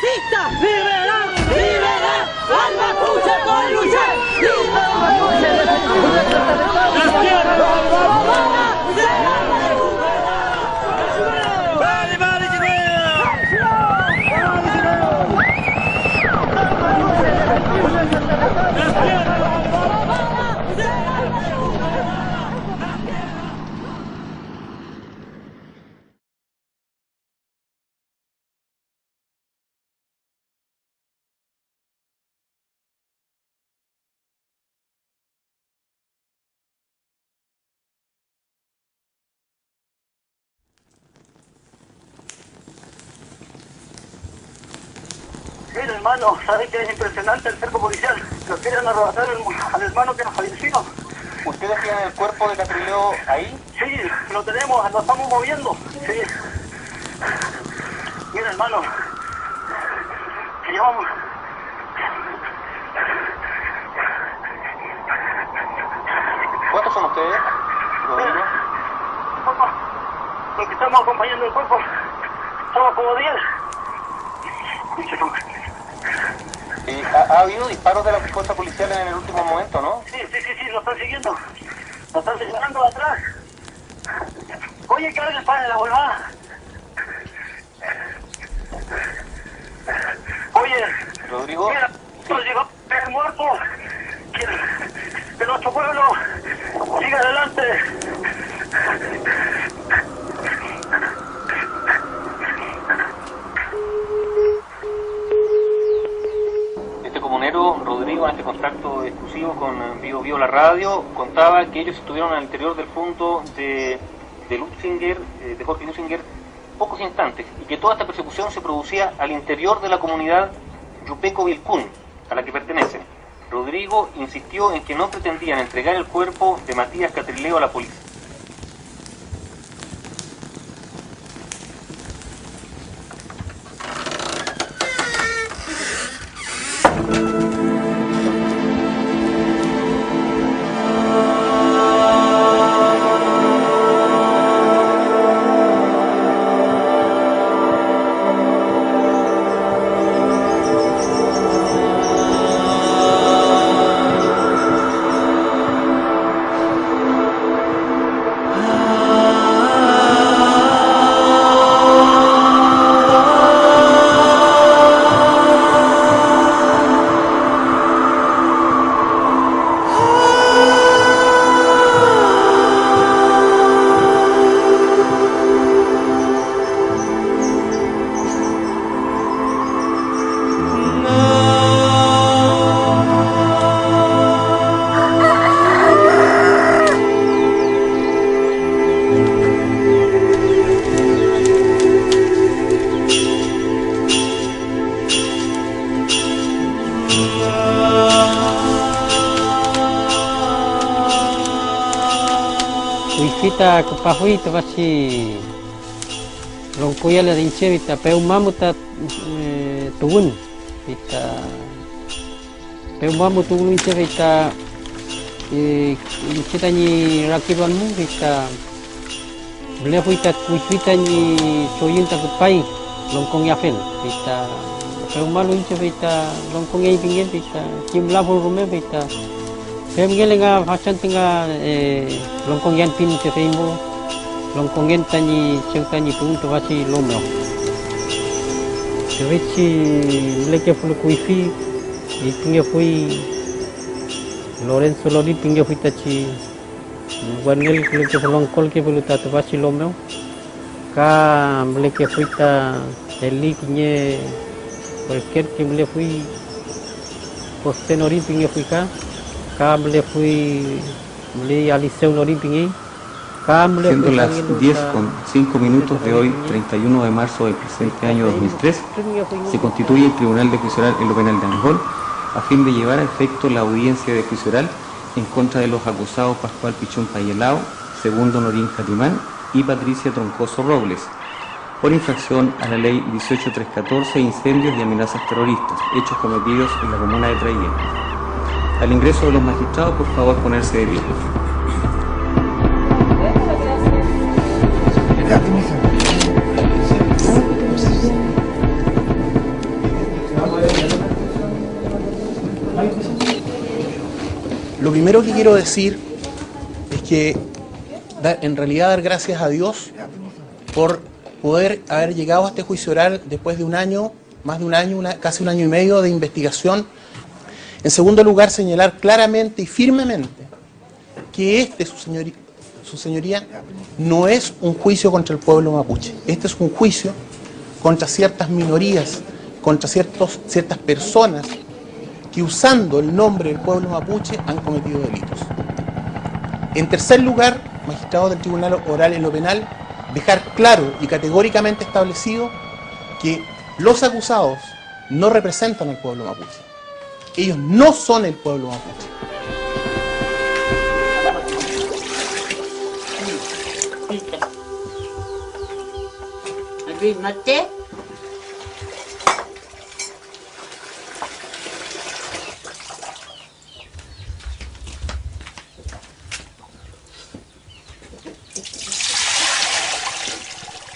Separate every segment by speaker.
Speaker 1: fascista! ¡Liberar! ¡Liberar! ¡Al mapuche con lucha! ¡Liberar! ¡Las tierras! ¡Vale, vale,
Speaker 2: Mira, hermano, ¿sabes qué es impresionante el cerco policial? Lo quieren arrebatar al hermano que nos falleció.
Speaker 3: ¿Ustedes tienen el cuerpo de Catrileo ahí?
Speaker 2: Sí, lo tenemos, lo estamos moviendo. Sí. Mira, hermano, que llevamos...
Speaker 3: ¿Cuántos son ustedes, Rodrigo?
Speaker 2: Los que estamos acompañando el cuerpo, somos como 10.
Speaker 3: ¿Ha habido disparos de la fuerza policial en el último momento, no?
Speaker 2: Sí, nos están siguiendo. Nos están señalando de atrás. Oye, que alguien para la volvada. Oye,
Speaker 3: Rodrigo.
Speaker 2: mira, nos llegó el muerto. Que nuestro pueblo siga adelante.
Speaker 3: Comunero Rodrigo, en este contacto exclusivo con Bio la radio, contaba que ellos estuvieron al interior del fondo de Lutzinger, de Jorge Lutzinger, pocos instantes, y que toda esta persecución se producía al interior de la comunidad Yupeco-Vilcún, a la que pertenecen. Rodrigo insistió en que no pretendían entregar el cuerpo de Matías Catrileo a la policía.
Speaker 4: Kita kepahui tawasi longkuya la dinche vita peu mamu ta tuun vita peu mamu tuun dinche vita kita ni rakiban mu vita beliau vita kuita ni soyin ta kepai longkong yafen vita peu malu dinche vita longkong ai pingin vita kimla bol rume vita Pemgele nga fasan tinga longkong yan pin sa mo longkong yan tani siyang tani punto kasi lomo. Sevechi leke fulo kuifi ipinga fui Lorenzo Lodi pinga fui tachi wanel leke longkol ke fulo tatu kasi lomo. Ka leke fui ta eli kinye cualquier que le fui postenori pinga fui ka le fui al liceo Norín.
Speaker 5: Siendo las 10:05 de hoy, 31 de marzo del presente año 2003, se constituye el Tribunal de Juicio Oral en lo penal de Angol a fin de llevar a efecto la audiencia de juicio oral en contra de los acusados Pascual Pichón Payelao, Segundo Norín Catimán y Patricia Troncoso Robles, por infracción a la ley 18314, incendios y amenazas terroristas, hechos cometidos en la comuna de Traiguén. Al ingreso de los magistrados, por favor, ponerse de pie.
Speaker 6: Lo primero que quiero decir es que en realidad dar gracias a Dios por poder haber llegado a este juicio oral después de un año, más de un año, casi un año y medio de investigación. En segundo lugar, señalar claramente y firmemente que su señoría, no es un juicio contra el pueblo mapuche. Este es un juicio contra ciertas minorías, contra ciertas personas que usando el nombre del pueblo mapuche han cometido delitos. En tercer lugar, magistrados del Tribunal Oral en lo Penal, dejar claro y categóricamente establecido que los acusados no representan al pueblo mapuche. Ellos no son el pueblo mapuche.
Speaker 1: Mate.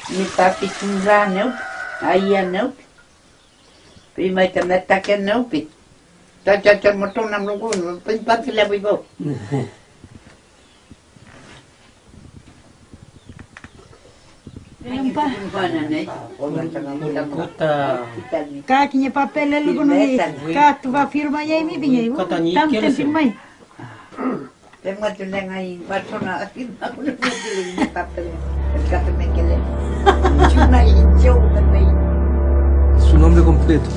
Speaker 1: Mi papi tungla no, ayah no. Pi mai tamata ke no pi. Ta motor nam lugu, pi papi la bibo.
Speaker 7: Kakinya papel lalu kono ni ka tu va firma ya mi binya ibu tam tem firma
Speaker 1: Tengo que tener ahí persona firma con el papel el que me quede
Speaker 8: Su nombre completo.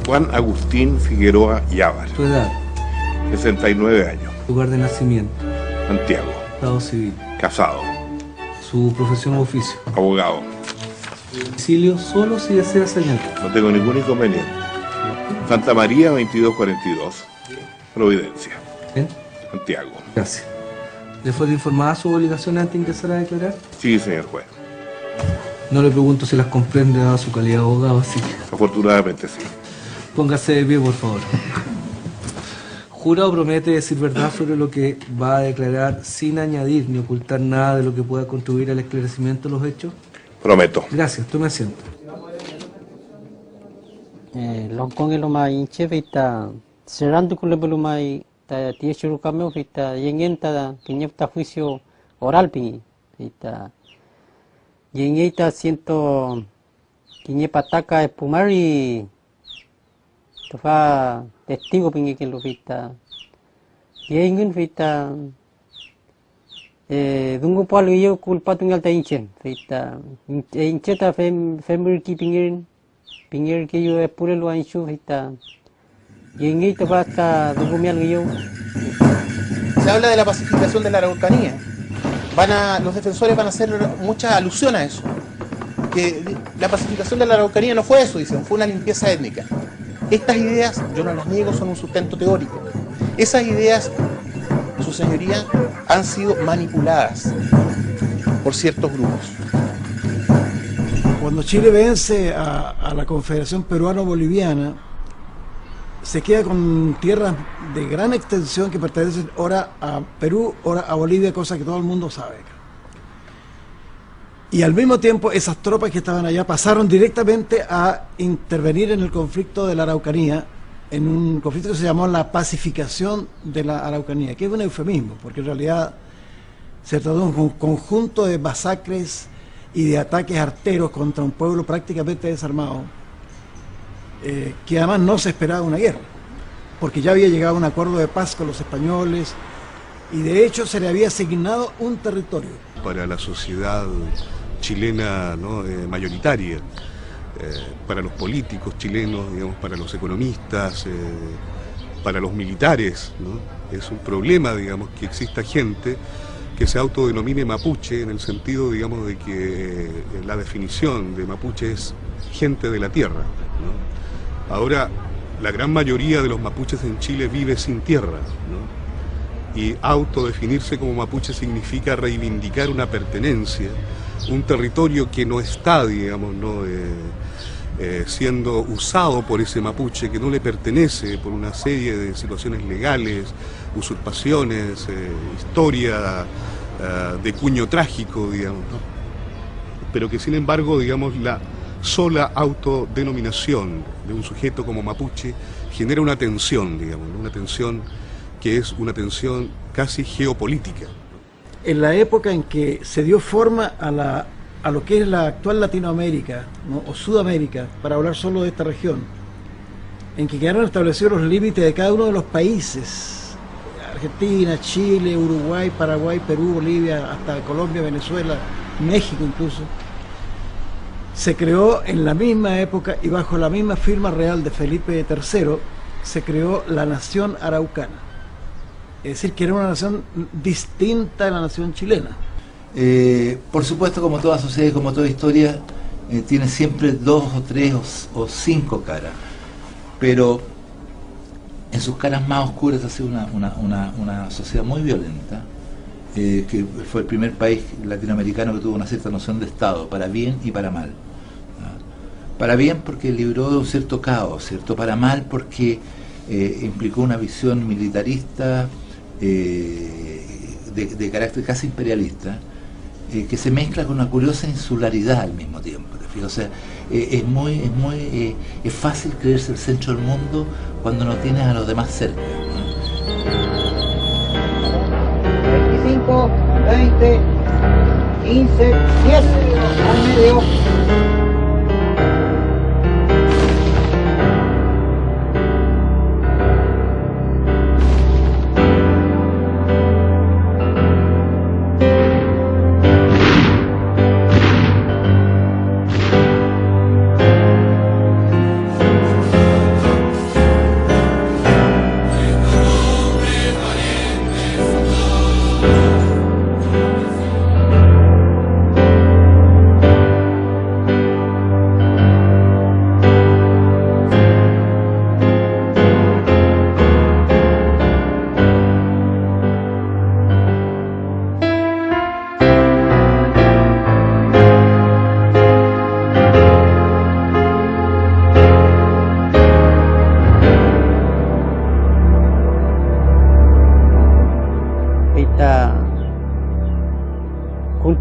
Speaker 9: Juan Agustín Figueroa Yávar.
Speaker 8: Su edad.
Speaker 9: 69 años.
Speaker 8: Lugar de nacimiento.
Speaker 9: Santiago.
Speaker 8: Estado civil.
Speaker 9: Casado.
Speaker 8: Su profesión o oficio.
Speaker 9: Abogado.
Speaker 8: Domicilio solo si desea señalar.
Speaker 9: No tengo ningún inconveniente. Santa María 2242. Providencia.
Speaker 8: ¿Bien?
Speaker 9: Santiago.
Speaker 8: Gracias. ¿Le fue informada su obligación antes de ingresar a declarar?
Speaker 9: Sí, señor juez.
Speaker 8: No le pregunto si las comprende dada su calidad de abogado, así que...
Speaker 9: Afortunadamente sí.
Speaker 8: Póngase de pie, por favor. ¿Jura o promete decir verdad sobre lo que va a declarar sin añadir ni ocultar nada de lo que pueda contribuir al esclarecimiento de los hechos?
Speaker 9: Prometo.
Speaker 8: Gracias, tome asiento.
Speaker 4: Longkong elomai inche vita cerrando con lebelumai ta tiesuru kameo vita yengen ta kinyepta juicio oral pi vita yengeita siento kinyepataka espumari tofa testigo pingue que lo vita yengen vita dungu palu yo culpa tungal ta inchen vita incheta femur keeping Pinger que yo es puro lo ancho vita yengeita basta dugumial yo.
Speaker 6: Se habla de la pacificación de la Araucanía. Los defensores van a hacer mucha alusión a eso. Que la pacificación de la Araucanía no fue eso, dicen, fue una limpieza étnica. Estas ideas, yo no las niego, son un sustento teórico. Esas ideas, su señoría, han sido manipuladas por ciertos grupos.
Speaker 10: Cuando Chile vence a la Confederación Peruano-Boliviana, se queda con tierras de gran extensión que pertenecen ahora a Perú, ahora a Bolivia, cosa que todo el mundo sabe. Y al mismo tiempo esas tropas que estaban allá pasaron directamente a intervenir en el conflicto de la Araucanía, en un conflicto que se llamó la pacificación de la Araucanía, que es un eufemismo, porque en realidad se trató de un conjunto de masacres y de ataques arteros contra un pueblo prácticamente desarmado, que además no se esperaba una guerra, porque ya había llegado a un acuerdo de paz con los españoles y de hecho se le había asignado un territorio.
Speaker 11: Para la sociedad chilena, ¿no? Mayoritaria, para los políticos chilenos, digamos, para los economistas, para los militares, ¿no? Es un problema, digamos, que exista gente que se autodenomine mapuche en el sentido, digamos, de que la definición de mapuche es gente de la tierra, ¿no? Ahora, la gran mayoría de los mapuches en Chile vive sin tierra, ¿no? Y autodefinirse como mapuche significa reivindicar una pertenencia, un territorio que no está, digamos, ¿no? Siendo usado por ese mapuche, que no le pertenece por una serie de situaciones legales, usurpaciones, historia de cuño trágico, digamos, ¿no? Pero que sin embargo, digamos, la sola autodenominación de un sujeto como mapuche genera una tensión, digamos, una tensión que es una tensión casi geopolítica.
Speaker 10: En la época en que se dio forma a lo que es la actual Latinoamérica, ¿no? O Sudamérica, para hablar solo de esta región, en que quedaron establecidos los límites de cada uno de los países, Argentina, Chile, Uruguay, Paraguay, Perú, Bolivia, hasta Colombia, Venezuela, México incluso, se creó en la misma época y bajo la misma firma real de Felipe III, se creó la nación araucana. Es decir, que era una nación distinta a la nación chilena.
Speaker 12: Por supuesto, como toda sociedad y como toda historia, tiene siempre 2 o 3 o 5 caras, pero en sus caras más oscuras ha sido una sociedad muy violenta, que fue el primer país latinoamericano que tuvo una cierta noción de Estado, para bien y para mal. Para bien porque libró de un cierto caos, ¿cierto? Para mal porque implicó una visión militarista de carácter casi imperialista, que se mezcla con una curiosa insularidad al mismo tiempo. O sea, es fácil creerse el centro del mundo cuando no tienes a los demás cerca, ¿no?
Speaker 1: 25, 20, 15, 10, al medio.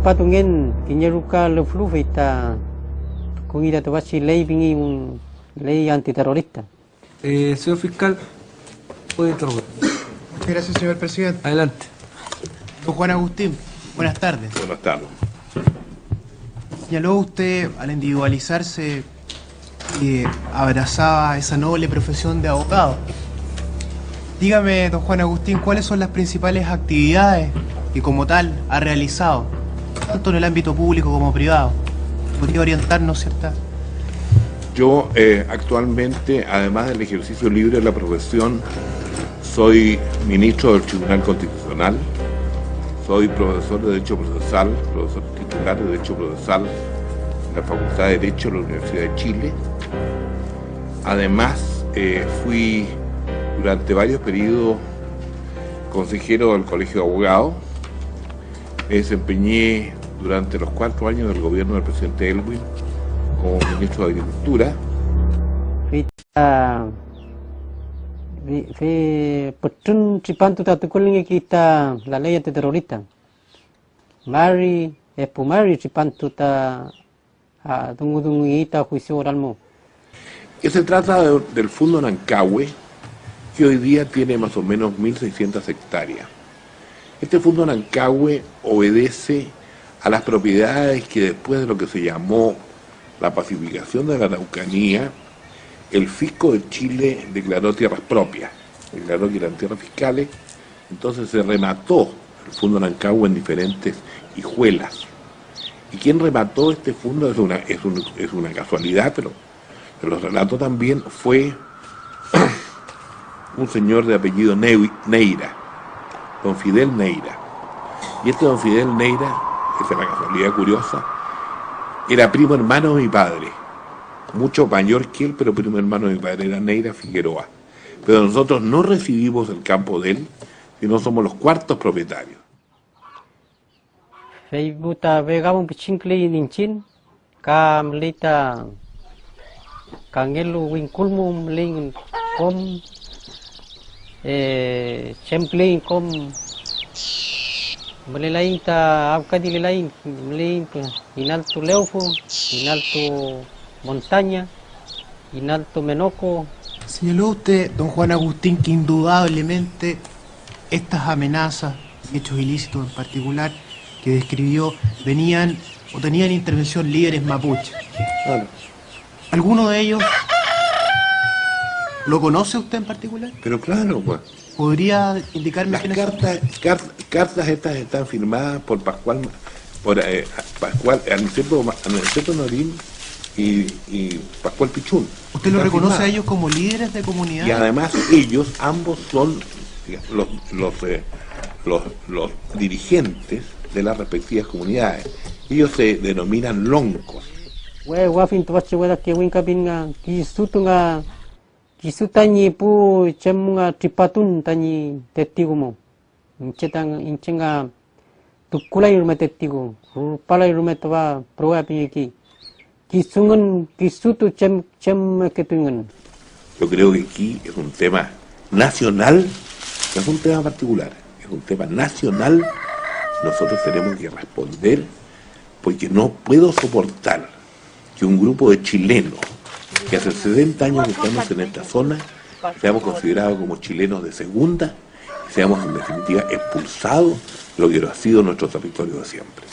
Speaker 4: Patungen kinyeruka le flu feita comida to bachi ley bingi un ley antiterrorista.
Speaker 8: Señor fiscal, puede interrogar.
Speaker 6: Gracias, señor presidente.
Speaker 8: Adelante.
Speaker 6: Don Juan Agustín, buenas tardes.
Speaker 9: Buenas tardes.
Speaker 6: Señaló usted, al individualizarse, que abrazaba esa noble profesión de abogado. Dígame, don Juan Agustín, ¿cuáles son las principales actividades que como tal ha realizado, tanto en el ámbito público como privado? ¿Podría orientarnos, cierta?
Speaker 9: Yo actualmente, además del ejercicio libre de la profesión, soy ministro del Tribunal Constitucional, soy profesor de Derecho Procesal, profesor titular de Derecho Procesal en la Facultad de Derecho de la Universidad de Chile. Además, fui durante varios periodos consejero del Colegio de Abogados. Me desempeñé durante los 4 años del gobierno del presidente Elwin como ministro de Agricultura.
Speaker 4: Petun cipantu tatukulingi kita la ley antiterrorista. Mari espumari cipantu ta dungu juicio oralmo.
Speaker 9: Que se trata del Fundo Nancagüe, que hoy día tiene más o menos 1.600 hectáreas. Este Fundo Nancagüe obedece a las propiedades que después de lo que se llamó la pacificación de la Araucanía, el fisco de Chile declaró tierras propias, declaró que eran tierras fiscales, entonces se remató el Fundo Nancagüe en diferentes hijuelas. Y quien remató este fondo es una casualidad, pero lo relató también fue un señor de apellido Neira, don Fidel Neira. Y este don Fidel Neira, esa es una casualidad curiosa, era primo hermano de mi padre, mucho mayor que él, pero primo hermano de mi padre, era Neira Figueroa. Pero nosotros no recibimos el campo de él, sino somos los cuartos propietarios.
Speaker 4: Feibuta vegabun pichinkli ninchin, kamlita kangelu winkulmum ling kom chemplin kom melilain ta abkadi lilain mlin inalto leufu, inalto montaña, inalto menoco.
Speaker 6: Señaló usted, don Juan Agustín, que indudablemente estas amenazas, hechos ilícitos en particular, que describió, venían o tenían intervención líderes mapuche.
Speaker 9: Claro.
Speaker 6: ¿Alguno de ellos lo conoce usted en particular?
Speaker 9: Pero claro, pues.
Speaker 6: ¿Podría indicarme
Speaker 9: Las
Speaker 6: quiénes son?
Speaker 9: cartas estas están firmadas por Pascual, Aniceto Norín y Pascual Pichún.
Speaker 6: ¿Usted lo
Speaker 9: Están
Speaker 6: reconoce
Speaker 9: firmadas.
Speaker 6: a ellos como líderes de comunidad?
Speaker 9: Y además ellos, ambos son los dirigentes de las respectivas comunidades. Ellos se denominan loncos.
Speaker 4: wafin tuwachi wada ke winka binga kisutani pu chemunga tripatun tani testigo mo inchenga tukula irme testigo pala irme toba proa piniki kisutu chem ketungan.
Speaker 9: Yo creo que aquí es un tema nacional, no es un tema particular, es un tema nacional. Nosotros tenemos que responder, porque no puedo soportar que un grupo de chilenos que hace 70 años que estamos en esta zona seamos considerados como chilenos de segunda y seamos en definitiva expulsados de lo que ha sido nuestro territorio de siempre.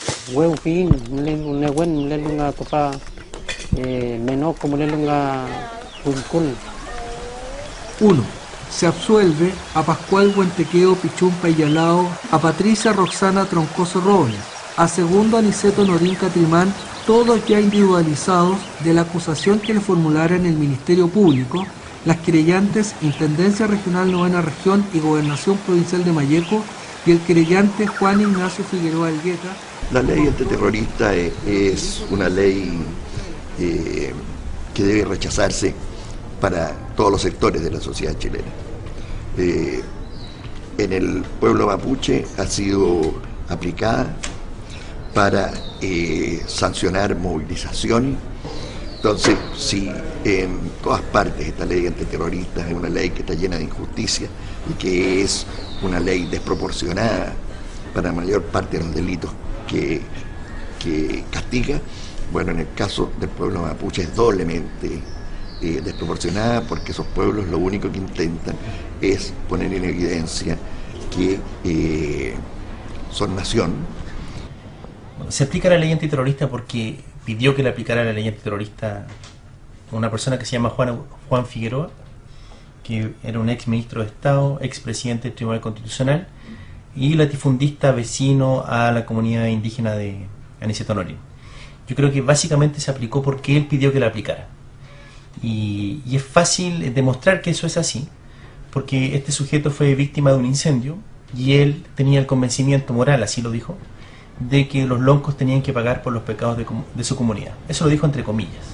Speaker 8: Uno, se absuelve a Pascual Huentequeo Pichún Payalao, a Patricia Roxana Troncoso Robles, a segundo Aniceto Norín Catrimán, todos ya individualizados de la acusación que le formulara en el Ministerio Público las querellantes Intendencia Regional Novena Región y Gobernación Provincial de Malleco y el querellante Juan Ignacio Figueroa Elgueta.
Speaker 13: La ley antiterrorista es una ley que debe rechazarse para todos los sectores de la sociedad chilena. En el pueblo mapuche ha sido aplicada para sancionar movilizaciones. Entonces, si en todas partes esta ley antiterrorista es una ley que está llena de injusticia y que es una ley desproporcionada para la mayor parte de los delitos que castiga, bueno, en el caso del pueblo mapuche es doblemente desproporcionada, porque esos pueblos lo único que intentan es poner en evidencia que son nación.
Speaker 14: Se aplica la ley antiterrorista porque pidió que le aplicara la ley antiterrorista una persona que se llama Juan Figueroa, que era un ex ministro de Estado, ex presidente del Tribunal Constitucional y latifundista vecino a la comunidad indígena de Aniceto Norín. Yo creo que básicamente se aplicó porque él pidió que la aplicara. Y es fácil demostrar que eso es así, porque este sujeto fue víctima de un incendio y él tenía el convencimiento moral, así lo dijo, de que los loncos tenían que pagar por los pecados de su comunidad. Eso lo dijo entre comillas.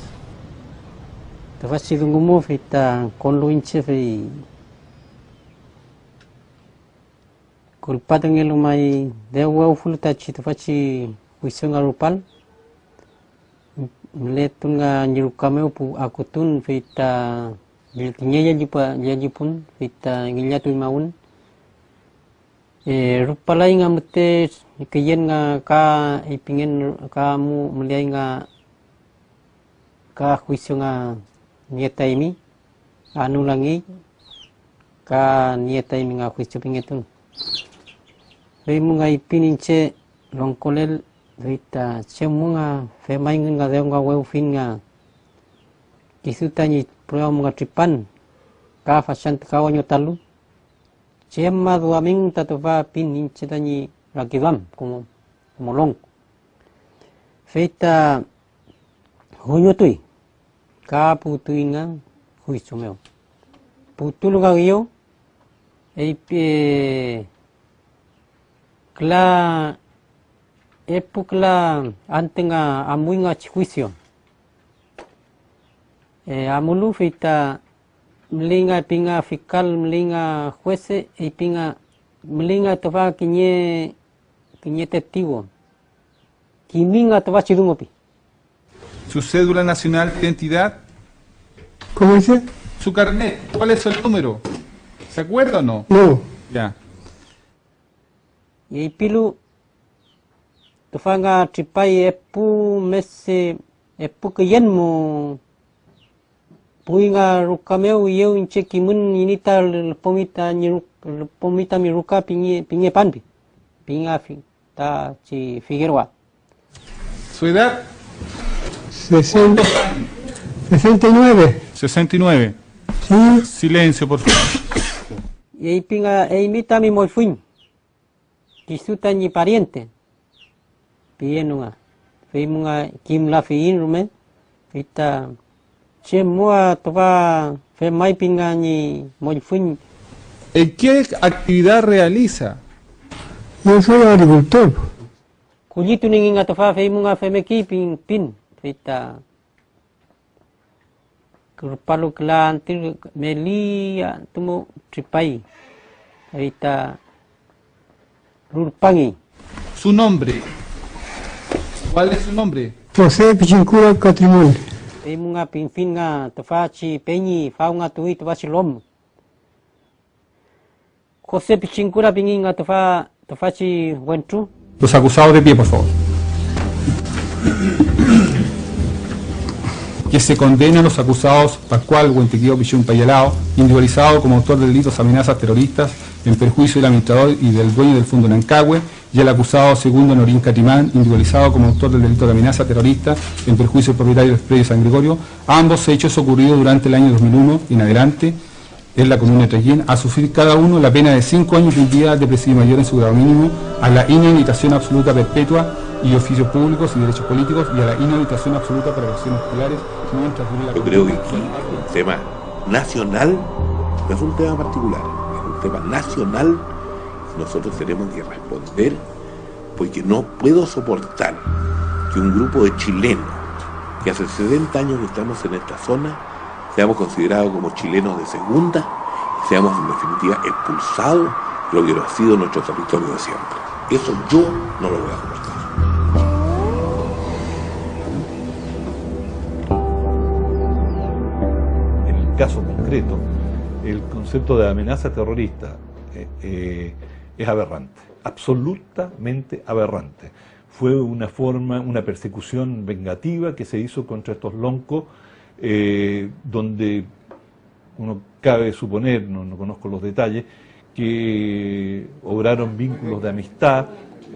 Speaker 4: Culpado en el umay de huevo fultachi te fachi juicio alupal letunga nyurukame pu akutun fita yilkinya yajipun fita ngilatu maun rupalai ngamute keyen nga ka ipingen kamu meliai nga ka juicio nga nieta ini anu langi ka nieta ini nga juicio pingetun Vei mga ipininche longkolel vita che mga fe mai nga deu nga weu fin nga kisuta ni pro mga tripan ka fasant ka wanyo talu che ma duaming tatova pininche tani rakivam como long feita hunyo tui ka putui nga huicho meo putulu ga yo eipe Kla epukla antenga amuinga juicio. Amulu fita mlinga pinga fiscal mlinga juez y pinga mlinga tofa kiñe testigo. Kiminga tofa chidumopi.
Speaker 15: ¿Su cédula nacional de identidad?
Speaker 10: ¿Cómo dice?
Speaker 15: ¿Su carnet? ¿Cuál es el número? ¿Se acuerda o no?
Speaker 10: No.
Speaker 15: Ya.
Speaker 4: Y pilu tufanga tripai epu mese epu kiyen mo Puinga rukameu eu inche kimun inita pomita mi ruka pinge panpi. Pinga ta chi Figueroa.
Speaker 15: ¿Su edad?
Speaker 16: 69.
Speaker 15: 69.
Speaker 16: Sí.
Speaker 15: Silencio, por favor.
Speaker 4: Y ahí pinga, imita mi molfuin. Kisuta ni pariente. Pienunga. Feimunga kim la fiin rumen. Ita che mua toba fe mai pinga ni molfuin.
Speaker 15: ¿Qué actividad realiza?
Speaker 16: Yo soy agricultor.
Speaker 4: Kulitu ninginga tofa feimunga femeki pin. Ita Kurpalu kelantir melia tumo tripai. Ita Rurpangi.
Speaker 15: ¿Su nombre? ¿Cuál es su nombre?
Speaker 16: José Pichincura Catrimón.
Speaker 4: Feimunga pinfinga tofachi peñi faunga tui tofachi lom. José Pichincura pinginga tofachi huentru.
Speaker 15: Los acusados de pie, por favor. Que se condenen a los acusados Pascual Huentequeo Pichún Payalao, individualizado como autor de delitos amenazas terroristas en perjuicio del administrador y del dueño del Fondo Nancagüe, y el acusado segundo Norín Catimán, individualizado como autor del delito de amenaza terrorista en perjuicio del propietario del predio San Gregorio, ambos hechos ocurridos durante el año 2001 en adelante en la comuna de Trellín, a sufrir cada uno la pena de 5 años de impunidad de presidio mayor en su grado mínimo, a la inhabilitación absoluta perpetua y oficios públicos y derechos políticos, y a la inhabilitación absoluta para elecciones populares mientras dure la...
Speaker 9: Yo creo que aquí es un tema nacional, no es un tema particular, es un tema nacional. Nosotros tenemos que responder, porque no puedo soportar que un grupo de chilenos, que hace 70 años que estamos en esta zona, seamos considerados como chilenos de segunda y seamos en definitiva expulsados de lo que ha sido nuestro territorio de siempre. Eso yo no lo voy a soportar.
Speaker 17: En el caso concreto, el concepto de amenaza terrorista es aberrante, absolutamente aberrante. Fue una persecución vengativa que se hizo contra estos loncos, donde uno cabe suponer, no conozco los detalles, que obraron vínculos de amistad,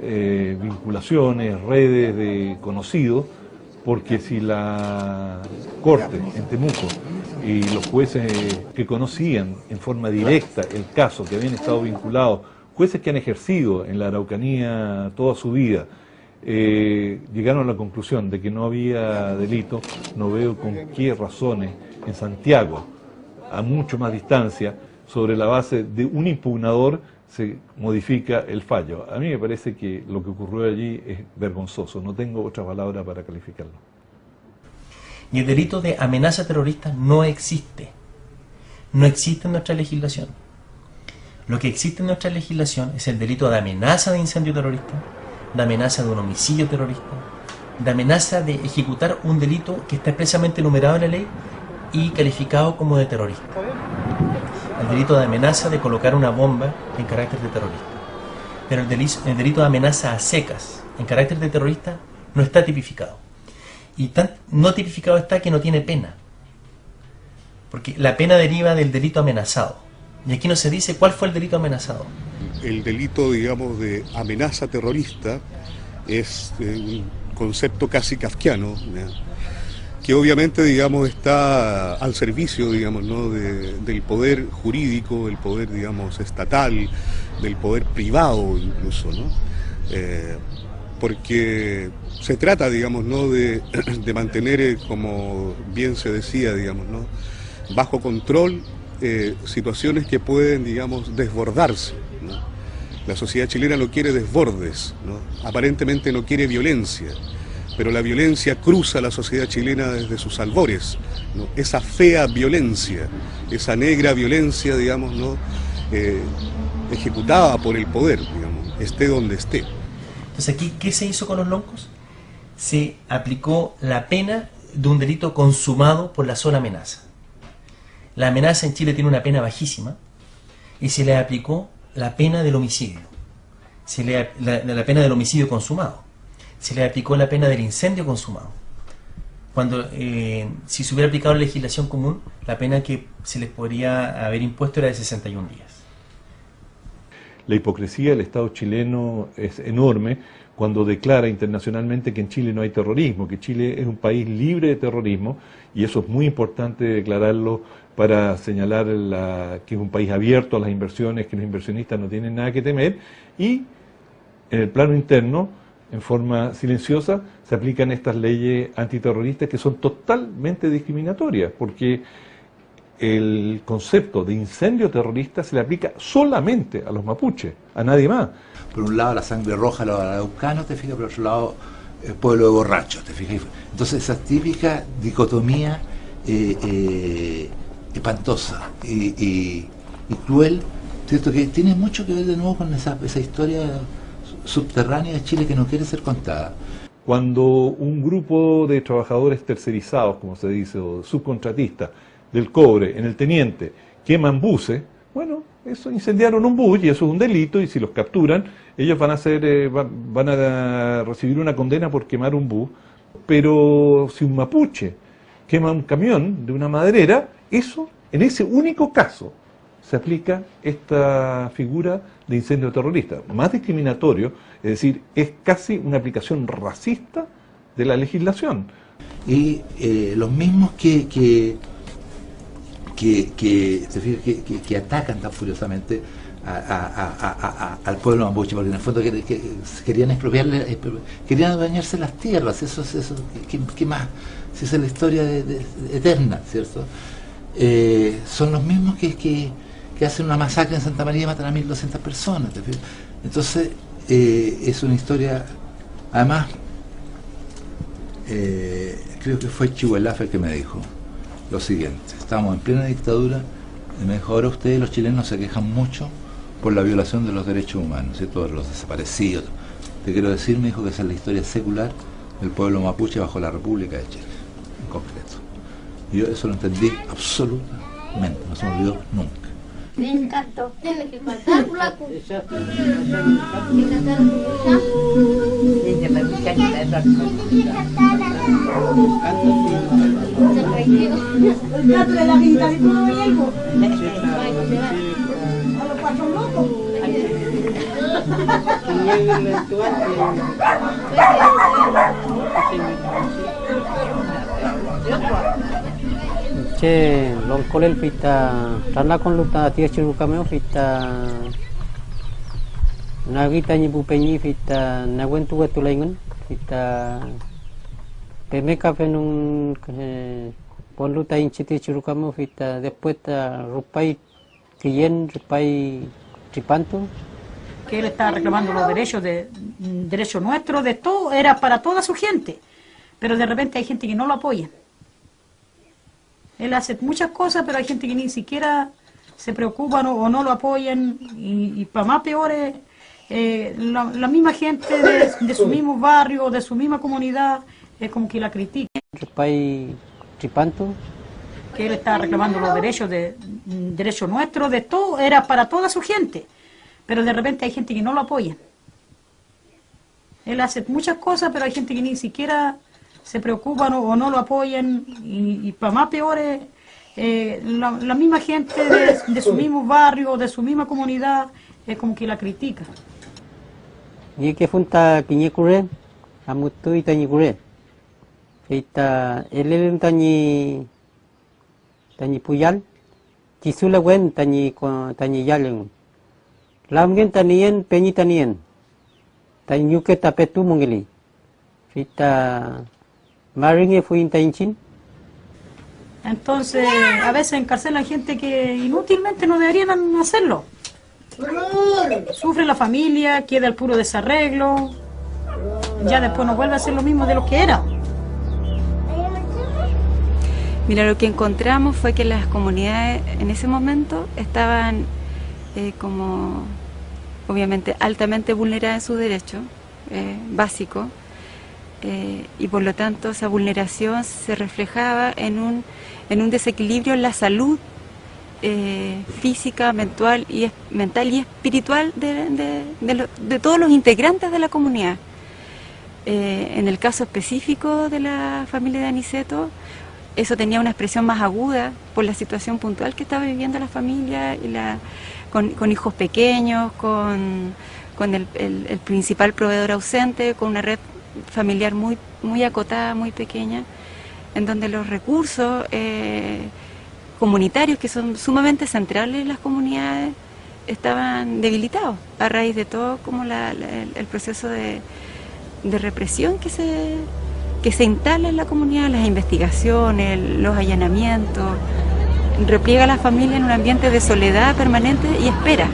Speaker 17: vinculaciones, redes de conocidos, porque si la Corte en Temuco y los jueces que conocían en forma directa el caso, que habían estado vinculados, jueces que han ejercido en la Araucanía toda su vida, llegaron a la conclusión de que no había delito, no veo con qué razones en Santiago, a mucho más distancia, sobre la base de un impugnador, se modifica el fallo. A mí me parece que lo que ocurrió allí es vergonzoso, no tengo otra palabra para calificarlo.
Speaker 14: Y el delito de amenaza terrorista no existe en nuestra legislación. Lo que existe en nuestra legislación es el delito de amenaza de incendio terrorista, de amenaza de un homicidio terrorista, de amenaza de ejecutar un delito que está expresamente enumerado en la ley y calificado como de terrorista. El delito de amenaza de colocar una bomba en carácter de terrorista. Pero el delito de amenaza a secas en carácter de terrorista no está tipificado. Y no tipificado está que no tiene pena. Porque la pena deriva del delito amenazado. Y aquí no se dice cuál fue el delito amenazado.
Speaker 11: El delito, digamos, de amenaza terrorista es un concepto casi kafkiano, ¿no? Que obviamente, digamos, está al servicio, digamos, ¿no? del poder jurídico, del poder, digamos, estatal, del poder privado incluso, ¿no? Porque se trata, digamos, ¿no? de mantener, como bien se decía, digamos, ¿no? bajo control situaciones que pueden, digamos, desbordarse, ¿no? La sociedad chilena no quiere desbordes, ¿no? Aparentemente no quiere violencia, pero la violencia cruza la sociedad chilena desde sus albores, ¿no? Esa fea violencia, esa negra violencia, digamos, ¿no? Ejecutada por el poder, digamos, esté donde esté.
Speaker 14: Entonces aquí, ¿qué se hizo con los loncos? Se aplicó la pena de un delito consumado por la sola amenaza. La amenaza en Chile tiene una pena bajísima y se le aplicó la pena del homicidio, la pena del homicidio consumado. Se le aplicó la pena del incendio consumado. cuando si se hubiera aplicado la legislación común, la pena que se les podría haber impuesto era de 61 días.
Speaker 17: La hipocresía del Estado chileno es enorme cuando declara internacionalmente que en Chile no hay terrorismo, que Chile es un país libre de terrorismo, y eso es muy importante declararlo para señalar que es un país abierto a las inversiones, que los inversionistas no tienen nada que temer, y en el plano interno, en forma silenciosa, se aplican estas leyes antiterroristas que son totalmente discriminatorias, porque el concepto de incendio terrorista se le aplica solamente a los mapuches, a nadie más.
Speaker 12: Por un lado la sangre roja a los araucanos, te fijas, por otro lado el pueblo de borrachos, te fijas. Entonces esa típica dicotomía espantosa y cruel, ¿cierto? Que tiene mucho que ver de nuevo con esa historia subterránea de Chile que no quiere ser contada.
Speaker 17: Cuando un grupo de trabajadores tercerizados, como se dice, o subcontratistas del cobre en el Teniente queman buses, bueno, eso incendiaron un bus y eso es un delito, y si los capturan ellos van a recibir una condena por quemar un bus. Pero si un mapuche quema un camión de una maderera, eso, en ese único caso, se aplica esta figura de incendio terrorista, más discriminatorio, es decir, es casi una aplicación racista de la legislación.
Speaker 12: Y los mismos que atacan tan furiosamente al pueblo mapuche, porque en el fondo querían expropiarle, querían adueñarse las tierras, eso ¿qué más? Si esa es la historia eterna, ¿cierto? Son los mismos que hacen una masacre en Santa María y matan a 1.200 personas. Entonces, es una historia, además, creo que fue Chihuahua el que me dijo lo siguiente: estamos en plena dictadura, y me dijo, ahora ustedes los chilenos se quejan mucho por la violación de los derechos humanos, ¿cierto? De los desaparecidos. Te quiero decir, me dijo, que esa es la historia secular del pueblo mapuche bajo la República de Chile, en concreto. Y yo eso lo entendí absolutamente, no se me olvidó nunca.
Speaker 18: Me encantó. Tiene que cantar la cucha.
Speaker 7: El gato de la guitarra y todo llego. A los cuatro locos.
Speaker 4: Che, longkolel pita rana kon luta tia chirukameo pita nagita nyi bupenyi pita nawentu wetulaingun pita pemeka penung pon luta inchiti chirukameo pita después rupai kiyen rupai tripantu,
Speaker 7: que él está reclamando los derechos nuestros, de todo, era para toda su gente, pero de repente hay gente que no lo apoya. Él hace muchas cosas, pero hay gente que ni siquiera se preocupa o no lo apoyan, y para más peores, la misma gente de su mismo barrio, de su misma comunidad, es como que la critica. Que él está reclamando los derechos nuestros, de todo, era para toda su gente, pero de repente hay gente que no lo apoya. Él hace muchas cosas, pero hay gente que ni siquiera se preocupan o no lo apoyan, y para más peores, la misma gente de su mismo barrio, de su misma comunidad, es como que la critica.
Speaker 4: Y que funta quiñecure, amutu y tañicure. Feita, el tañi puyal, tisula wen tañi yalen. Lamgen tanien, peñi tanien. Tañuque tapetu mongeli. Feita, maringe fue intainchin.
Speaker 7: Entonces, a veces encarcelan gente que inútilmente no deberían hacerlo. Sufre la familia, queda el puro desarreglo, ya después no vuelve a ser lo mismo de lo que era.
Speaker 19: Mira, lo que encontramos fue que las comunidades en ese momento estaban como, obviamente, altamente vulneradas en sus derechos básicos, y por lo tanto esa vulneración se reflejaba en un desequilibrio en la salud física, mental y espiritual de todos los integrantes de la comunidad. En el caso específico de la familia de Aniceto, eso tenía una expresión más aguda por la situación puntual que estaba viviendo la familia, y con hijos pequeños, con el principal proveedor ausente, con una red familiar muy acotada, muy pequeña, en donde los recursos comunitarios, que son sumamente centrales en las comunidades, estaban debilitados a raíz de todo como el proceso de represión que se instala en la comunidad, las investigaciones, los allanamientos, repliega a la familia en un ambiente de soledad permanente y espera.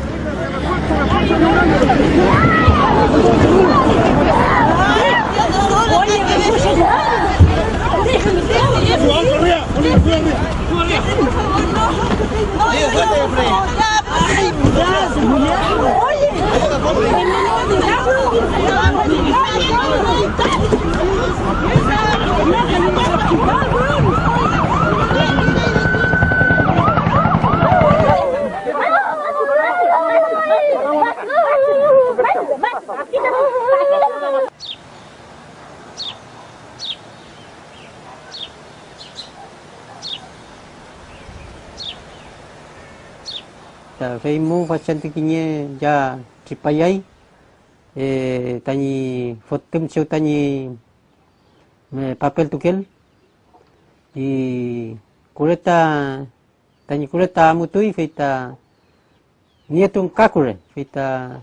Speaker 4: Veimu fachantikinya ya tripayai tani fotem cheu tani papel tukel y kureta tani kureta mutui feita nietung kakure feita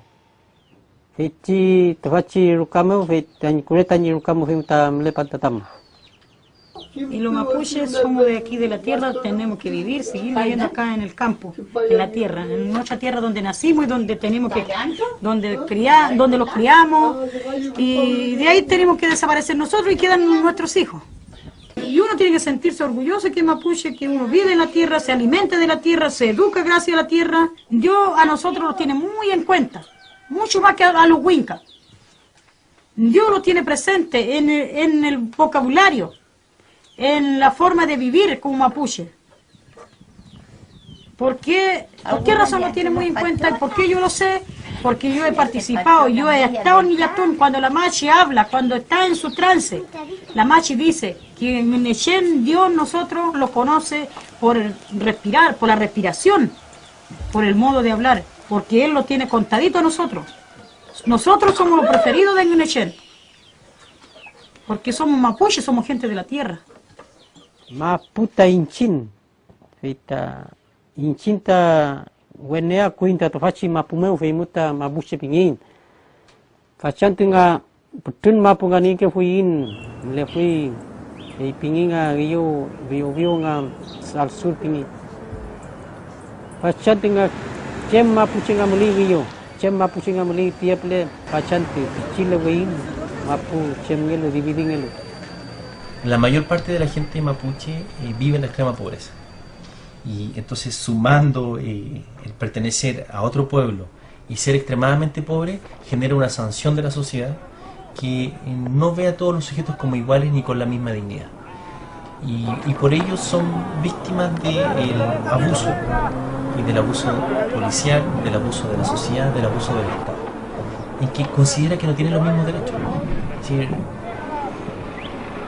Speaker 4: feiti tafachi rukamo feita tani kureta ni rukamo feita mlepatatam.
Speaker 7: Y los mapuches somos de aquí de la tierra, tenemos que vivir, seguir viviendo acá en el campo, en la tierra, en nuestra tierra donde nacimos y donde tenemos que, donde los criamos, y de ahí tenemos que desaparecer nosotros y quedan nuestros hijos. Y uno tiene que sentirse orgulloso que es mapuche, que uno vive en la tierra, se alimenta de la tierra, se educa gracias a la tierra. Dios a nosotros los tiene muy en cuenta, mucho más que a los huincas. Dios los tiene presente en el vocabulario, en la forma de vivir como mapuche. ¿Por qué razón lo tiene muy en cuenta? ¿Por qué yo lo sé? Porque yo he participado, yo he estado en Illatún. Cuando la machi habla, cuando está en su trance, la machi dice que en Nechen Dios nosotros lo conoce por el respirar, por la respiración, por el modo de hablar, porque Él lo tiene contadito a nosotros. Nosotros somos los preferidos de Nechen, porque somos mapuches, somos gente de la tierra.
Speaker 4: Maputa inchin, feita inchinta wenea kuinta tofachi mapumeu feimuta mabuche pingin. Fachantinga putun mapungani ke fuin le fui e pinginga vio nga al sur pingi. Fachantinga chem mapuchinga muli vio, chem mapuchinga muli tiaple fachanti chile wein mapu chem ngelo dividingelo.
Speaker 14: La mayor parte de la gente mapuche vive en la extrema pobreza, y entonces sumando el pertenecer a otro pueblo y ser extremadamente pobre genera una sanción de la sociedad que no ve a todos los sujetos como iguales ni con la misma dignidad, y por ello son víctimas del abuso, y del abuso policial, del abuso de la sociedad, del abuso del Estado, y que considera que no tienen los mismos derechos. Es decir,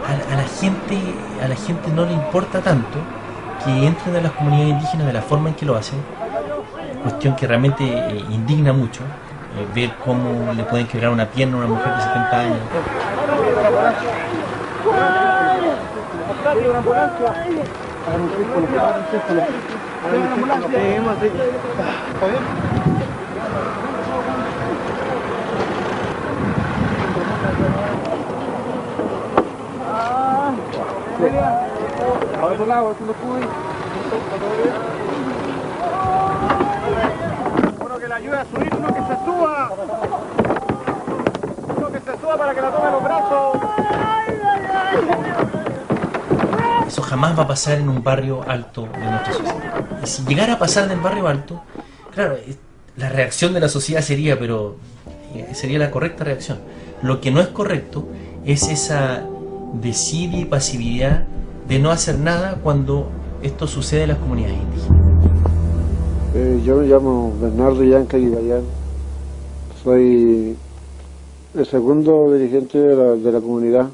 Speaker 14: a la gente no le importa tanto que entren a las comunidades indígenas de la forma en que lo hacen, cuestión que realmente indigna mucho, ver cómo le pueden quebrar una pierna a una mujer de 70 años.
Speaker 2: A otro lado, tú no pude. Uno que le ayude a subir, uno que se suba. Uno que se suba para que la tome los brazos.
Speaker 14: Eso jamás va a pasar en un barrio alto de nuestra sociedad. Y si llegara a pasar en el barrio alto, claro, la reacción de la sociedad sería la correcta reacción. Lo que no es correcto es esa desidia y pasividad de no hacer nada cuando esto sucede en las comunidades indígenas.
Speaker 20: Yo me llamo Bernardo Yanca Guidayán, soy El segundo dirigente de la comunidad,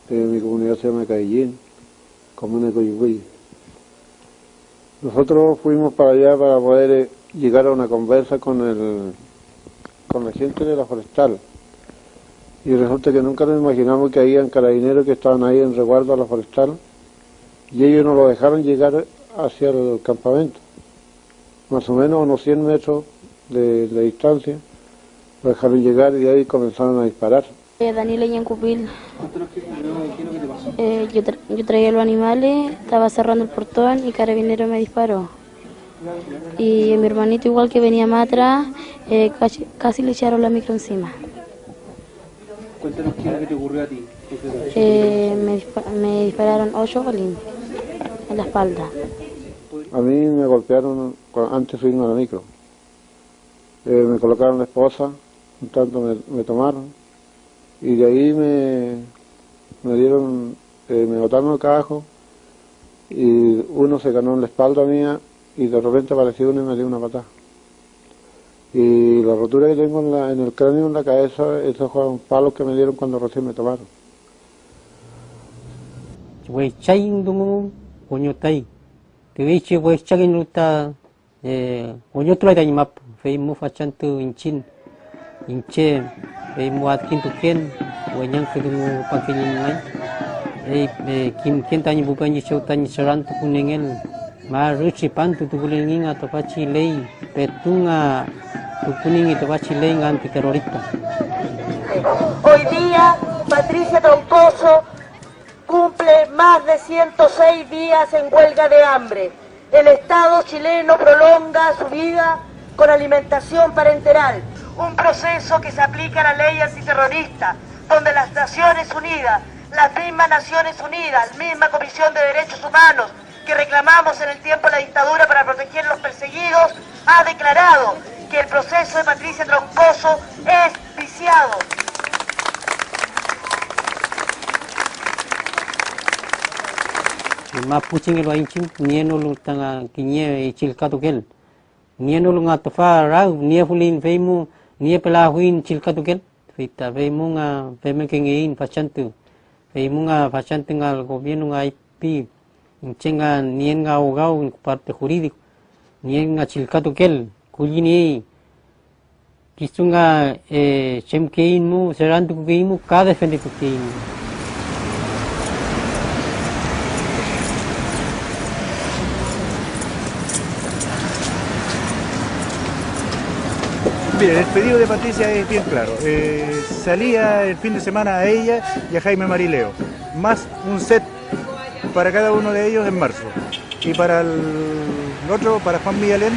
Speaker 20: mi comunidad se llama Caillín, comuna de Coyipulli. Nosotros fuimos para allá para poder llegar a una conversa con la gente de la forestal. Y resulta que nunca nos imaginamos que habían carabineros que estaban ahí en resguardo a la forestal y ellos nos lo dejaron llegar hacia el campamento. Más o menos unos 100 metros de distancia, lo dejaron llegar y de ahí comenzaron a disparar.
Speaker 18: Daniela Yancupil. Yo traía los animales, estaba cerrando el portón y Carabinero me disparó. Y mi hermanito, igual que venía más atrás, casi le echaron la micro encima.
Speaker 21: Cuéntanos qué es lo que te ocurrió a ti.
Speaker 18: Me dispararon 8 balines en la espalda.
Speaker 20: A mí me golpearon antes de irme a la micro. Me colocaron la esposa, un tanto me tomaron y de ahí me dieron, me botaron el cajo y uno se ganó en la espalda mía y de repente apareció uno y me dio una patada. Y la rotura que tengo en el cráneo, en la cabeza, esos fueron palos que me dieron cuando recién me tomaron.
Speaker 4: Tewichi wes chagin luta onyo tulai tani map fei mu fachan tu inchin inche fei muat kin tu ken wenyang ke mu pakin mai kim ken tani bukan ni chau tani seran tu kunengel ma ruchi pan tu kulenginga to pachi lei petunga tu kuningi to pachi lei antiterrorista.
Speaker 22: Hoy día Patricia Troncoso cumple más de 106 días en huelga de hambre. El Estado chileno prolonga su vida con alimentación parenteral, un proceso que se aplica a la ley antiterrorista, donde las Naciones Unidas, las mismas Naciones Unidas, la misma Comisión de Derechos Humanos que reclamamos en el tiempo de la dictadura para proteger a los perseguidos, ha declarado que el proceso de Patricia Troncoso es viciado.
Speaker 4: Mapuching el wainching nieno lu tanga kinye chilkatu kel nieno lu ngatafa ra nie fulin feimu nie pela huin chilkatu kel feita feimu nga feme kengein fachantu feimu nga fachantu ngal gobierno nga IP inchenga nien nga ogao parte jurídico nien nga chilkatu kel kujini kisunga chemkein mu serantu keimu ka defende kein.
Speaker 23: Mire, el pedido de Patricia es bien claro. Salía el fin de semana a ella y a Jaime Marileo, más un set para cada uno de ellos en marzo. Y para el otro, para Juan Villalén,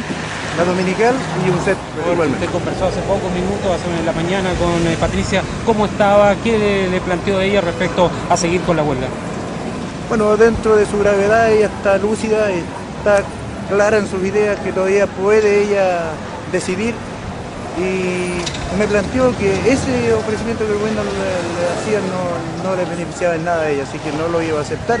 Speaker 23: la dominical y un set igualmente.
Speaker 21: Usted conversó hace pocos minutos, hace la mañana, con Patricia. ¿Cómo estaba? ¿Qué le planteó ella respecto a seguir con la huelga?
Speaker 23: Bueno, dentro de su gravedad ella está lúcida, está clara en sus ideas que todavía puede ella decidir. Y me planteó que ese ofrecimiento que el gobierno le hacía no le beneficiaba en nada a ella, así que no lo iba a aceptar.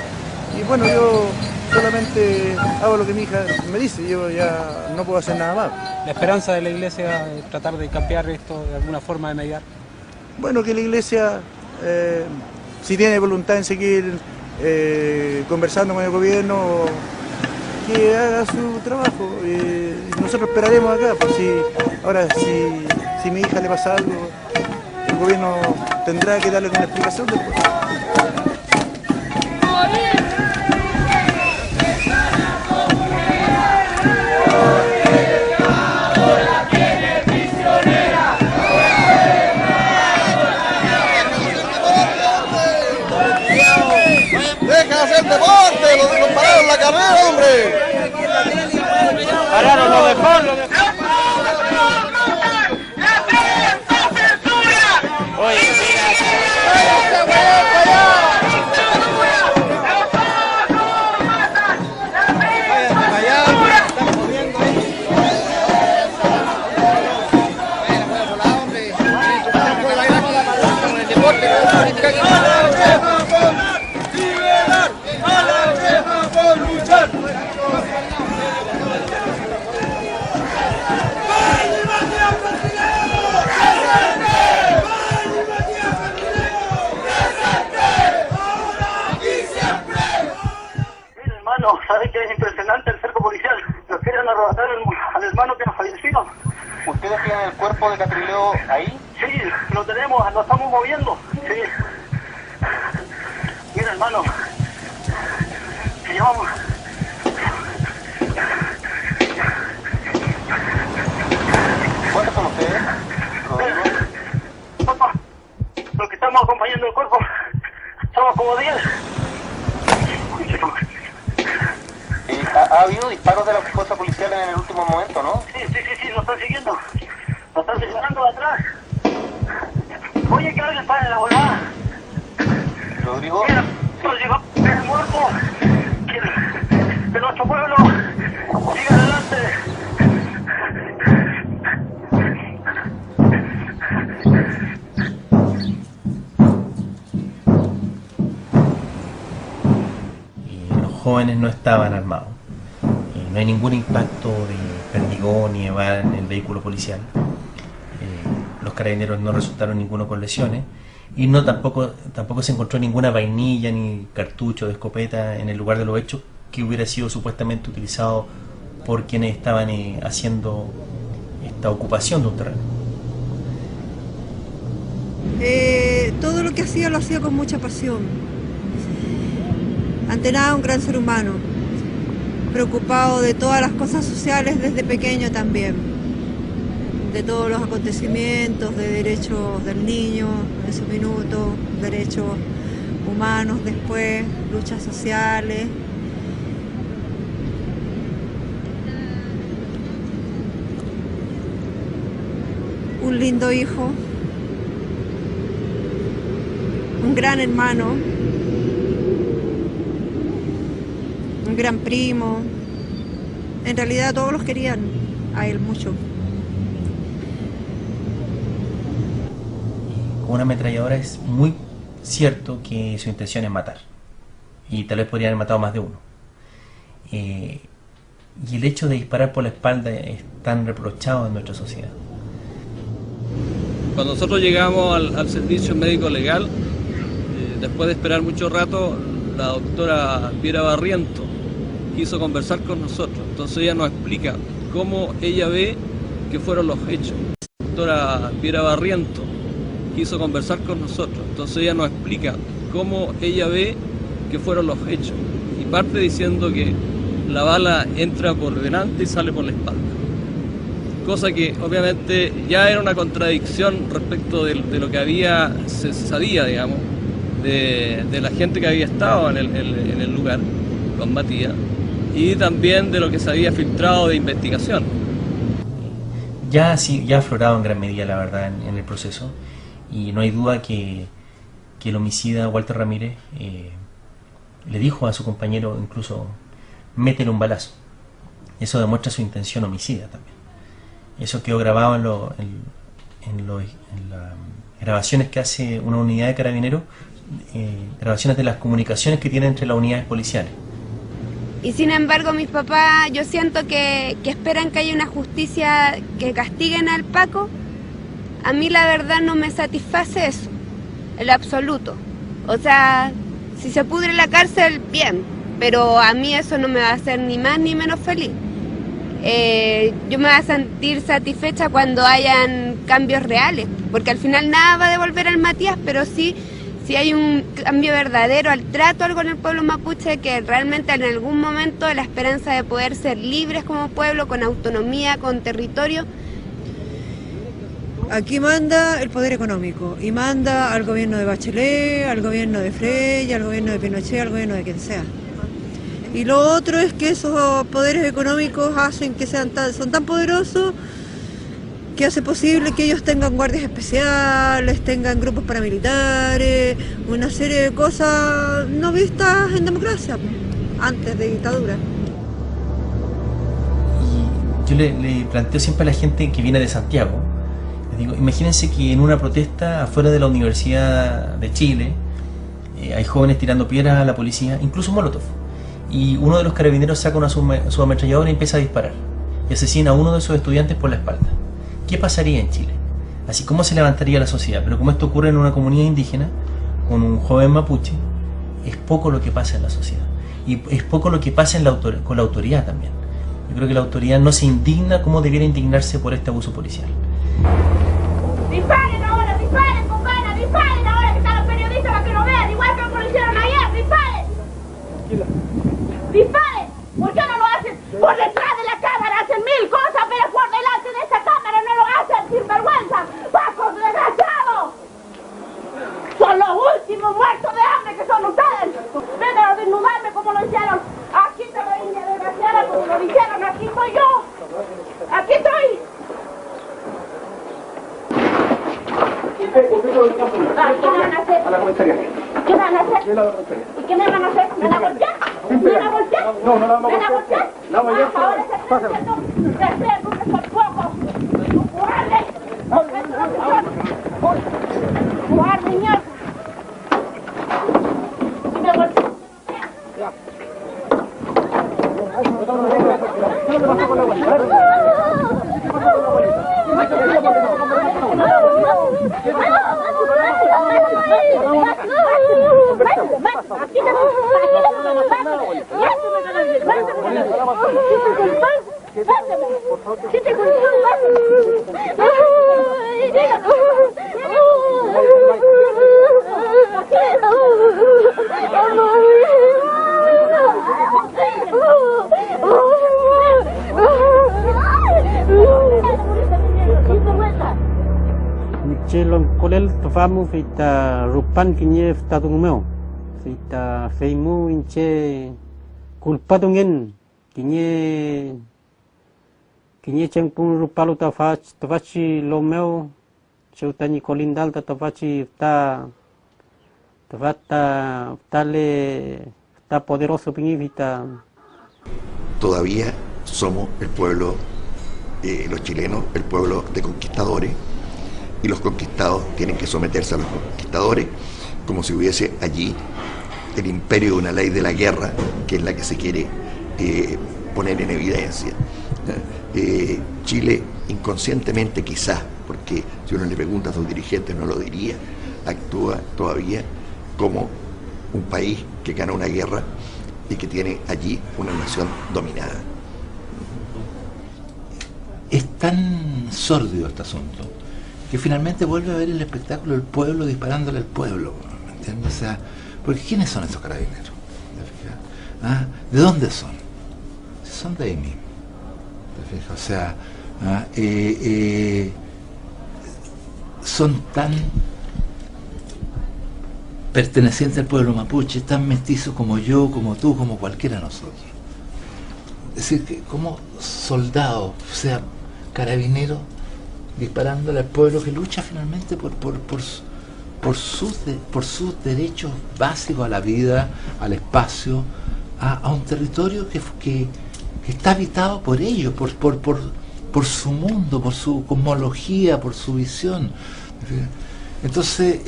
Speaker 23: Y bueno, yo solamente hago lo que mi hija me dice, yo ya no puedo hacer nada más.
Speaker 21: ¿La esperanza de la Iglesia es tratar de cambiar esto de alguna forma, de mediar?
Speaker 23: Bueno, que la Iglesia, si tiene voluntad en seguir conversando con el gobierno, que haga su trabajo. Nosotros esperaremos acá, pues si mi hija le pasa algo, el gobierno tendrá que darle una explicación después.
Speaker 24: ¡Deja hacer deporte! ¡Los pararon la carrera, hombre!
Speaker 21: ¡Pararon, lo dejó!
Speaker 24: ¡Liberar a la vieja por luchar!
Speaker 2: hermano que ha fallecido.
Speaker 1: ¿Ustedes tienen el cuerpo de Catrileo ahí?
Speaker 2: Sí, lo tenemos, lo estamos moviendo. Sí. Mira, hermano. Que llevamos.
Speaker 1: ¿Cuántos son ustedes?
Speaker 2: Papá, los que estamos acompañando el cuerpo somos como 10.
Speaker 1: ¿Ha habido disparos de la fuerza policial en el último momento, no?
Speaker 2: Sí, nos están siguiendo. Nos están señalando de atrás. Oye, que alguien para en la volada.
Speaker 1: Rodrigo.
Speaker 2: Mira, nos llegó el muerto. Que nuestro pueblo siga adelante.
Speaker 14: Los jóvenes no estaban armados. No hay ningún impacto de perdigón ni de bala en el vehículo policial. Los carabineros no resultaron ninguno con lesiones y tampoco se encontró ninguna vainilla ni cartucho de escopeta en el lugar de los hechos que hubiera sido supuestamente utilizado por quienes estaban haciendo esta ocupación de un terreno.
Speaker 3: Todo lo que hacía lo hacía con mucha pasión. Ante nada, un gran ser humano, preocupado de todas las cosas sociales desde pequeño también, de todos los acontecimientos, de derechos del niño en su minuto, derechos humanos después, luchas sociales. Un lindo hijo, un gran hermano, un gran primo. En realidad todos los querían a él mucho.
Speaker 14: Con una ametralladora es muy cierto que su intención es matar. Y tal vez podrían haber matado más de uno. Y el hecho de disparar por la espalda es tan reprochado en nuestra sociedad.
Speaker 5: Cuando nosotros llegamos al servicio médico legal, después de esperar mucho rato, la doctora Piera Barriento quiso conversar con nosotros. Entonces ella nos explica cómo ella ve que fueron los hechos. La doctora Piera Barriento quiso conversar con nosotros. Entonces ella nos explica cómo ella ve que fueron los hechos. Y parte diciendo que la bala entra por delante y sale por la espalda. Cosa que obviamente ya era una contradicción respecto de lo que se sabía, digamos, de la gente que había estado en el lugar combatida y también de lo que se había filtrado de investigación.
Speaker 14: Ya ha aflorado en gran medida, la verdad, en el proceso, y no hay duda que el homicida Walter Ramírez le dijo a su compañero incluso métele un balazo. Eso demuestra su intención homicida también. Eso quedó grabado en las grabaciones que hace una unidad de carabineros, grabaciones de las comunicaciones que tiene entre las unidades policiales.
Speaker 6: Y sin embargo mis papás, yo siento que esperan que haya una justicia que castiguen al Paco. A mí la verdad no me satisface eso, en lo absoluto. O sea, si se pudre la cárcel, bien, pero a mí eso no me va a hacer ni más ni menos feliz. Yo me voy a sentir satisfecha cuando hayan cambios reales, porque al final nada va a devolver al Matías, pero sí hay un cambio verdadero al trato con el pueblo mapuche, que realmente en algún momento la esperanza de poder ser libres como pueblo, con autonomía, con territorio.
Speaker 3: Aquí manda el poder económico y manda al gobierno de Bachelet, al gobierno de Frey, al gobierno de Pinochet, al gobierno de quien sea. Y lo otro es que esos poderes económicos hacen que son tan poderosos que hace posible que ellos tengan guardias especiales, tengan grupos paramilitares, una serie de cosas no vistas en democracia, antes de dictadura.
Speaker 14: Yo le planteo siempre a la gente que viene de Santiago, les digo, imagínense que en una protesta afuera de la Universidad de Chile hay jóvenes tirando piedras a la policía, incluso molotov. Y uno de los carabineros saca su ametralladora y empieza a disparar y asesina a uno de sus estudiantes por la espalda. ¿Qué pasaría en Chile? Así como se levantaría la sociedad. Pero como esto ocurre en una comunidad indígena con un joven mapuche, es poco lo que pasa en la sociedad y es poco lo que pasa con la autoridad también. Yo creo que la autoridad no se indigna como debiera indignarse por este abuso policial.
Speaker 8: ¡Disparen ahora! ¡Disparen con ganas! ¡Disparen ahora que están los periodistas para que lo vean! ¡Igual que lo hicieron ayer! ¡Disparen! ¡Disparen! ¿Por qué no lo hacen? Por detrás de la cámara hacen mil cosas, pero por delante de esta cámara no lo hacen, sin vergüenza. ¡Pacos desgraciados! Son los últimos muertos de hambre que son ustedes. Vengan a desnudarme como lo hicieron. Aquí te lo dije, desgraciada, como lo dijeron. Aquí estoy yo. Aquí estoy. ¿Qué me van a hacer?
Speaker 23: A la comisaría.
Speaker 8: ¿Qué me van a hacer? ¿Y qué me van a hacer? ¿Me van a golpear? ¿Me van a golpear?
Speaker 23: No, no la vamos a
Speaker 8: ¿Me van a golpear?
Speaker 23: La vamos a golpear.
Speaker 8: Ahora se está haciendo crecer porque son pocos. ¡Cobarde! ¡Cobarde, mierda! ¿Y me golpean?
Speaker 4: Celon kolel tofamu fita rupan kinye fita tungmeo fita feimu inche kulpadungen kinye chengpun rupalu tafachi lomeo cheutani kolindal tafachi fita poderoso pingi fita.
Speaker 10: Todavía somos el pueblo, los chilenos, el pueblo de conquistadores, y los conquistados tienen que someterse a los conquistadores como si hubiese allí el imperio de una ley de la guerra, que es la que se quiere poner en evidencia. Chile inconscientemente quizás, porque si uno le pregunta a sus dirigentes no lo diría, actúa todavía como un país que gana una guerra y que tiene allí una nación dominada.
Speaker 12: Es tan sórdido este asunto que finalmente vuelve a ver el espectáculo del pueblo disparándole al pueblo, ¿me entiendes? O sea, porque ¿quiénes son esos carabineros? ¿Ah? ¿De dónde son? Son de ahí mismo, ¿te fijas? O sea, son tan pertenecientes al pueblo mapuche, tan mestizos como yo, como tú, como cualquiera de nosotros. Es decir, que como soldados, o sea, carabineros, disparándole al pueblo que lucha finalmente por sus derechos básicos a la vida, al espacio, a un territorio que está habitado por ellos, por su mundo, por su cosmología, por su visión. Entonces,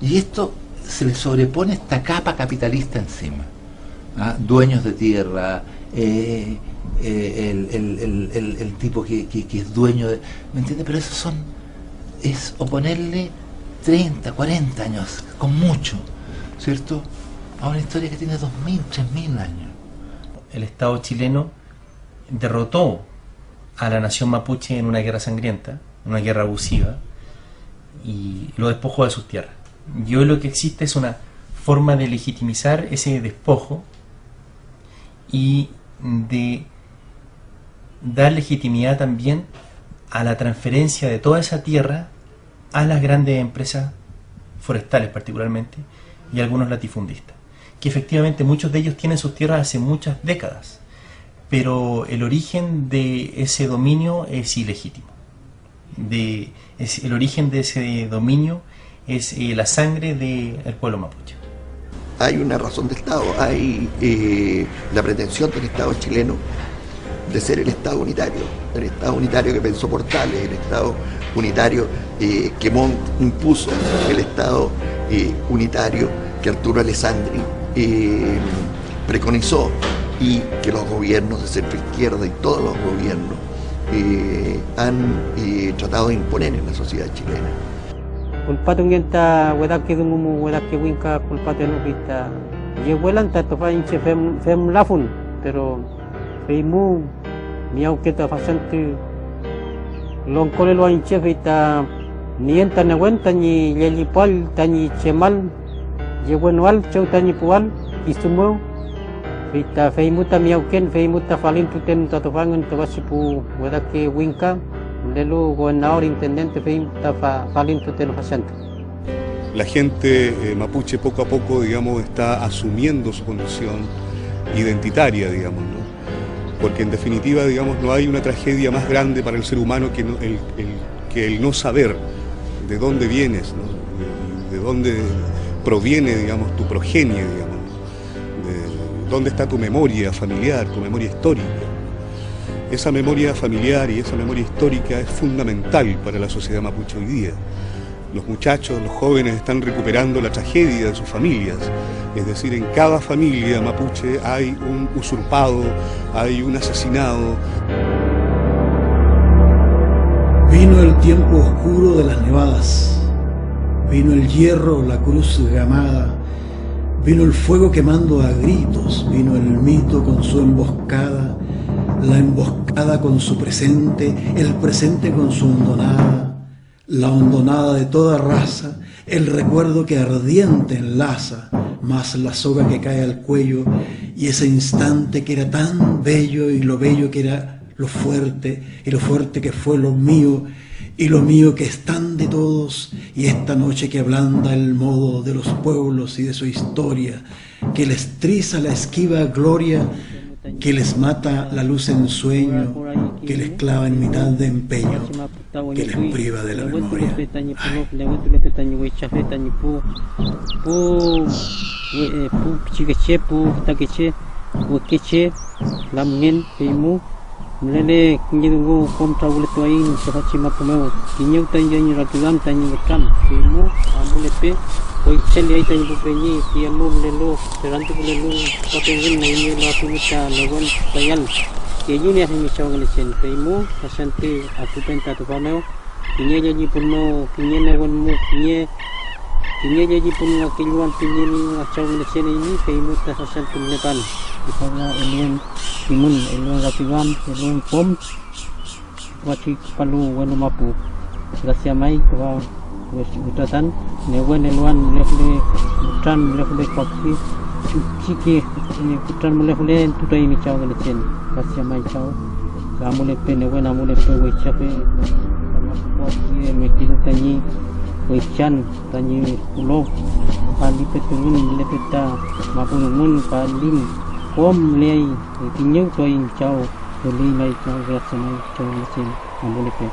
Speaker 12: y esto se le sobrepone esta capa capitalista encima, dueños de tierra, el tipo que es dueño de, ¿me entiendes? Pero eso es oponerle 30, 40 años, con mucho, ¿cierto?, a una historia que tiene 2000, 3000 años.
Speaker 14: El Estado chileno derrotó a la nación mapuche en una guerra sangrienta, una guerra abusiva, y lo despojó de sus tierras. Y hoy lo que existe es una forma de legitimizar ese despojo y de dar legitimidad también a la transferencia de toda esa tierra a las grandes empresas forestales particularmente y algunos latifundistas, que efectivamente muchos de ellos tienen sus tierras hace muchas décadas, pero el origen de ese dominio es ilegítimo. El origen de ese dominio es la sangre del pueblo mapuche.
Speaker 10: Hay una razón de Estado, hay la pretensión del Estado chileno de ser el Estado unitario que pensó Portales, el Estado unitario que Montt impuso, el Estado unitario que Arturo Alessandri preconizó, y que los gobiernos de centro izquierda y todos los gobiernos han tratado de imponer en la sociedad chilena.
Speaker 4: Kulpatungenta wedake dungumu wedake winka kulpatenu kita yewelan tatofa inche fem lafun pero feimu miau kita fasante long kole lo inche feita nienta newen tani lelipal tani chemal yewenwal chau tani pual isumo feita feimuta miau ken feimuta falin tuten tatofangan tawasipu wedake winka lelo gobernador intendente feimuta falin tuten fasante.
Speaker 11: La gente mapuche poco a poco, digamos, está asumiendo su condición identitaria, digamos, ¿no? Porque en definitiva, digamos, no hay una tragedia más grande para el ser humano que el no saber de dónde vienes, ¿no? De dónde proviene, digamos, tu progenie, digamos, ¿no? De dónde está tu memoria familiar, tu memoria histórica. Esa memoria familiar y esa memoria histórica es fundamental para la sociedad mapuche hoy día. Los muchachos, los jóvenes están recuperando la tragedia de sus familias, es decir, en cada familia mapuche hay un usurpado, hay un asesinado.
Speaker 9: Vino el tiempo oscuro de las nevadas, vino el hierro, la cruz gamada, vino el fuego quemando a gritos, vino el mito con su emboscada, la emboscada con su presente, el presente con su hondonada. La hondonada de toda raza, el recuerdo que ardiente enlaza, más la soga que cae al cuello, y ese instante que era tan bello, y lo bello que era lo fuerte, y lo fuerte que fue lo mío, y lo mío que es tan de todos, y esta noche que ablanda el modo de los pueblos y de su historia, que les triza la esquiva gloria, que les mata la luz en sueño, que les clava en mitad de empeño, que les priva de la memoria.
Speaker 4: Lele kinyidu kontra ule tuain sefachi mapumeu kinyau tanjani rakigam tanyi bekam kimu amulepe koi cheli ai tanyi bupenyi kiamu lelo serantu lelo patengin naini latu mita legon tayal kiyu ni ahmi chawgal chen kimu asante akupenta tu pameu kinya jadi punno kinya legon mu kinya jadi punno kiluan pinyin chawgal chen ini kimu ta asante lepan karena alien timun alien rapigam alien pom wati palu wanu mapu gracia mai kwa utatan newen elwan lefle utran lefle paksi chiki ni utran lefle tutai mi chau gale chen gracia mai chau amule pe newen amule pe we chape kwa ki me kilu tanyi we chan tanyi ulo pali petun lepeta mapu mun palim Om lei kinyau toin chau tuli mai chau gracia mai chau mesin amule pe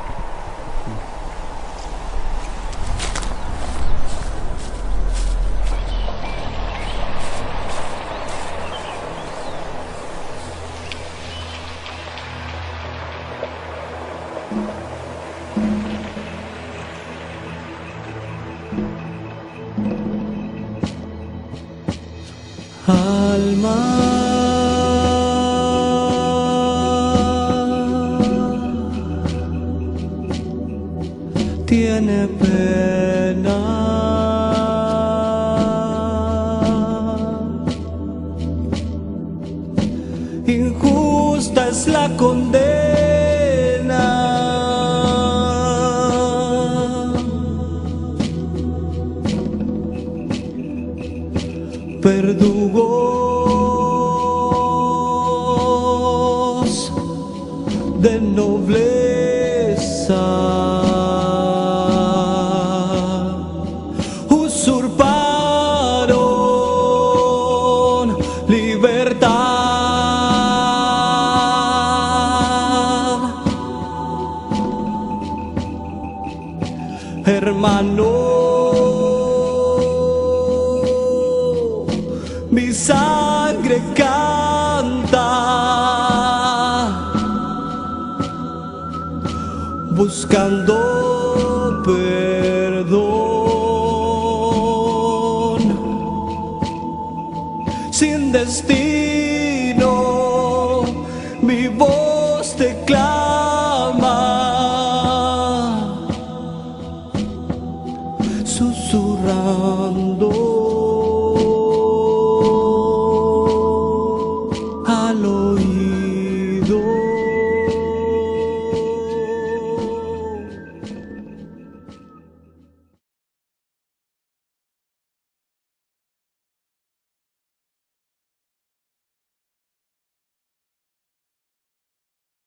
Speaker 13: alma tiene pena, injusta es la condena, verdugos de nobleza usurparon libertad, hermano, mi sangre canta buscando perdón, sin destino mi voz te clama, susurrando